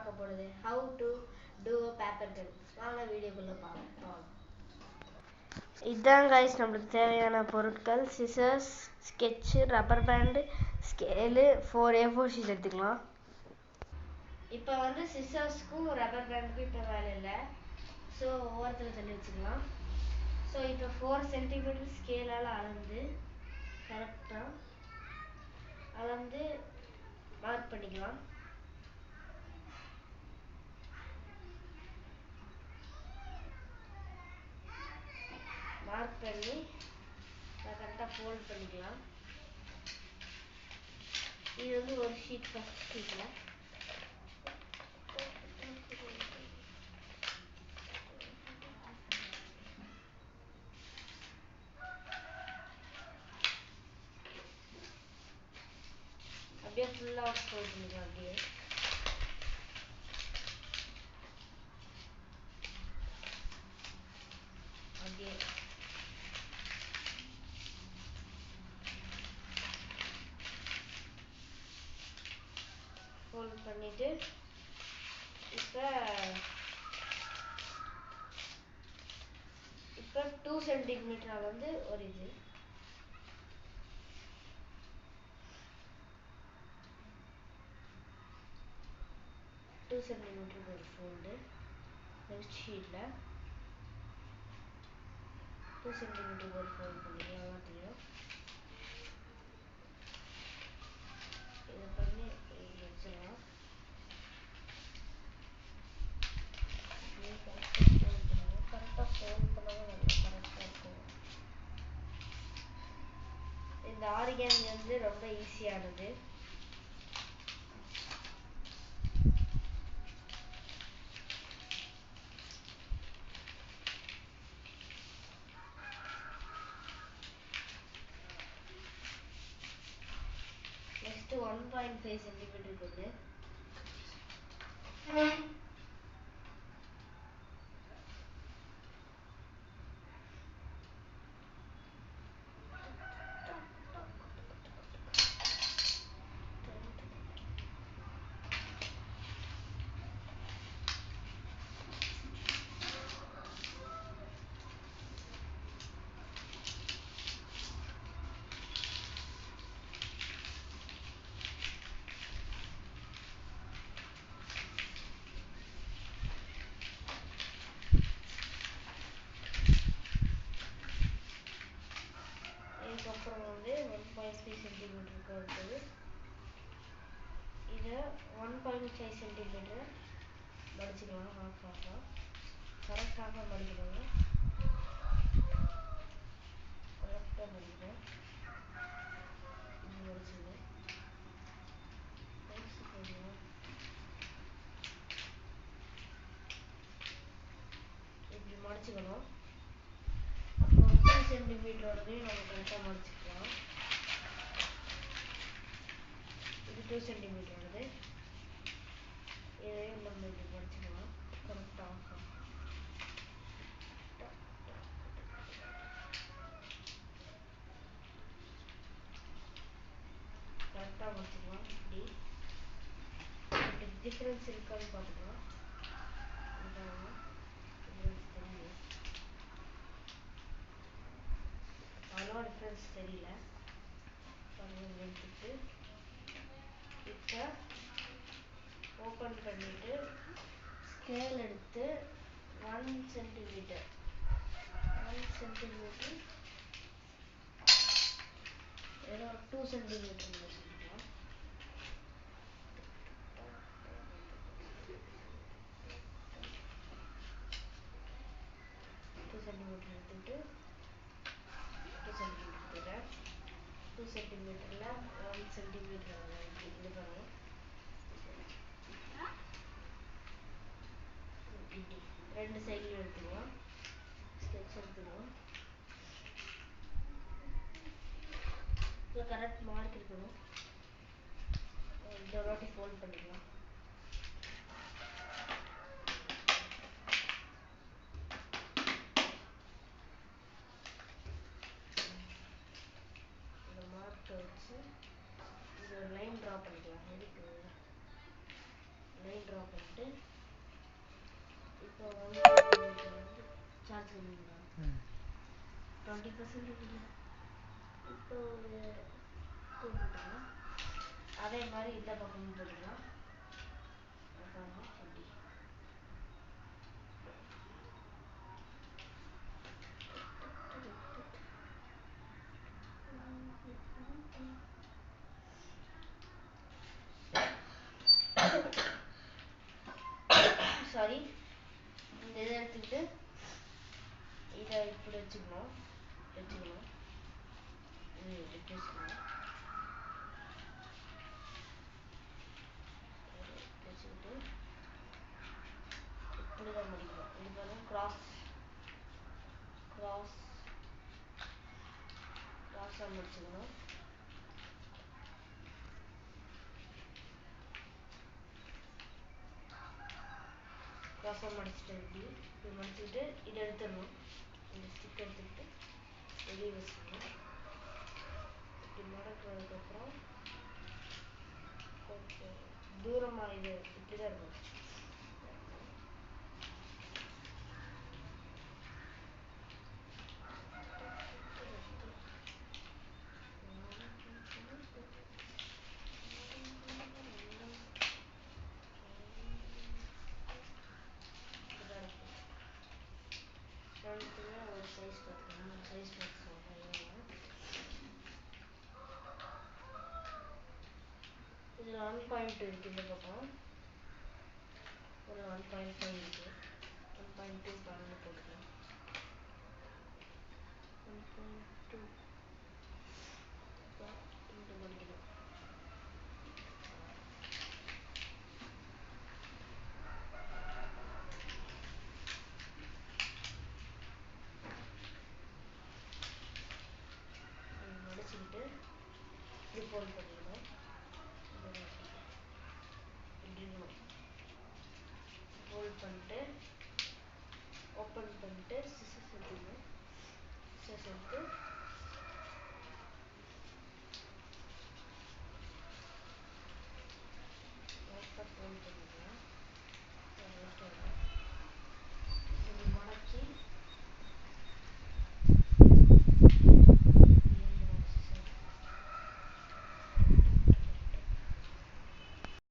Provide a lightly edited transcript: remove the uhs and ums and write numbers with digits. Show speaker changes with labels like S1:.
S1: பார்க்க போகிறது how to do a paper gun. வாங்க வீடியோக்குள்ளே பார்க்கலாம். இதுதான் கைஸ் நம்மளுக்கு தேவையான பொருட்கள். Scissors, sketch, rubber pant, scale, 4 A4 sheet எடுத்துக்கலாம். இப்போ வந்து சிசர்ஸ்க்கும் ரப்பர் பேண்டுக்கும் இப்போ வேலை இல்லை. ஸோ ஓரத்தில் தள்ளி வச்சுக்கலாம். ஸோ இப்போ 4 சென்டிமீட்டர் ஸ்கேலால் அளந்து கரெக்டாக அளந்து மார்க் பண்ணிக்கலாம். மார்க் பண்ணி கரெக்டாக ஃபோல்ட் பண்ணிக்கலாம். இது வந்து ஒரு ஷீட், ஃபஸ்ட் ஷீட்டில் அப்படியே ஃபுல்லாக ஃபோல்ட் பண்ணிக்கலாம். அப்படியே ஃபோல்ட் பண்ணிட்டு இப்போ 2 சென்டிமீட்டர் வந்து ஒரு இது 2 சென்டிமீட்டருக்கு ஒரு ஃபோல்டு நெக்ஸ்ட் ஷீட்டில் 2 சென்டிமீட்டருக்கு ஒரு ஃபோல்ட் பண்ணிக்கலாம். எல்லாத்தையும் இதை பண்ணி வச்சிடலாம். கரெக்டாக ஃபோல்ட் பண்ணால் நல்லா கரெக்டாக இருக்கும். இந்த ஆரிகேமி வந்து ரொம்ப ஈஸியானது. நெக்ஸ்ட் 1.5 சென்டிமீட்டருக்கு வந்து இதுக்கப்புறம் வந்து 1.5 சென்டிமீட்டருக்கு வருது. இதை 1.5 சென்டிமீட்டர் மடிச்சுக்கலாம். ஹாஃபாக கரெக்டாக மடிக்கணும். கரெக்டாக மடிக்கணும். இது மடிச்சுக்கணும். இப்படி மடிச்சுக்கணும். அப்புறம் 2 சென்டிமீட்டரோடதையும் நம்ம கரெக்டாக மடிச்சுக்கலாம். இது 2 சென்டிமீட்டரோடது. இதையும் நம்ம இப்படி மடிச்சுக்கலாம். கரெக்டாக கரெக்டாக மடிச்சுக்கலாம். இப்படி டிஃப்ரென்ஸ் இருக்கான்னு பார்த்துக்கலாம். அவ்வளோ டிஃப்ரென்ஸ் தெரியல. எடுத்துட்டு இப்போ ஓப்பன் பண்ணிட்டு ஸ்கேல் எடுத்து 1 சென்டிமீட்டர் ஏதோ 2 சென்டிமீட்டர் வச்சுக்கலாம். 2 சென்டிமீட்டர் எடுத்துட்டு 2 சென்டிமீட்டர் 2 சென்டிமீட்டரில் 1 சென்டிமீட்டர் இது பண்ணணும். இப்படி 2 சைட்லையும் எடுத்துக்கலாம். ஸ்கெட்ச் எடுத்துக்கலாம். கரெக்ட் மார்க் இருக்கணும். இந்த வாட்டி ஃபோல்ட் பண்ணிக்கலாம். இந்த மார்க்கை வச்சு இது ஒரு லைன் ட்ரா பண்ணிக்கலாம். லைன் ட்ரா பண்ணிட்டு சார்ஜ் பண்ணுங்களா 20% இல்லை. இப்போ ஒரு 2 போட்டுக்கலாம். அதே மாதிரி இந்த பக்கமும் போட்டுக்கலாம். அப்புறமா 20. சாரி, இந்த இதை எடுத்துக்கிட்டு இதை இப்படி வச்சுக்கணும். இது வச்சுக்கணும். வச்சுக்கிட்டு இப்படி தான் முடிக்கணும். இது பாருங்க, கிராஸாக முடிச்சுக்கணும். கிராஸாக மடிச்சுட்டு இப்படி மடிச்சுக்கிட்டு இதை எடுத்துடணும். இந்த ஸ்டிக் எடுத்துக்கிட்டு வெளியே வச்சுக்கணும். இப்படி மடக்கிறதுக்கப்புறம் கொஞ்சம் தூரமாக இது இப்படி தான் இருக்கும். ரெண்டுத்துக்குமே ஒரு சைஸ் பார்த்துக்கணும். சைஸ் பார்த்து சொல்கிறேன். இது 1.2 இருக்குது. இந்த பக்கம் ஒரு 1.5 இருக்குது. 1.2 பண்ணி போட்டுக்கலாம். 1.2 இந்த மடிக்கணும். மடிச்சுக்கிட்டு இப்படி ஃபோல்ட் பண்ணிக்கணும். இப்படி ஃபோல்ட் பண்ணிட்டு ஓப்பன் பண்ணிட்டு சிசர்ஸ் எடுத்துக்கணும். சிசர்ஸ் எடுத்து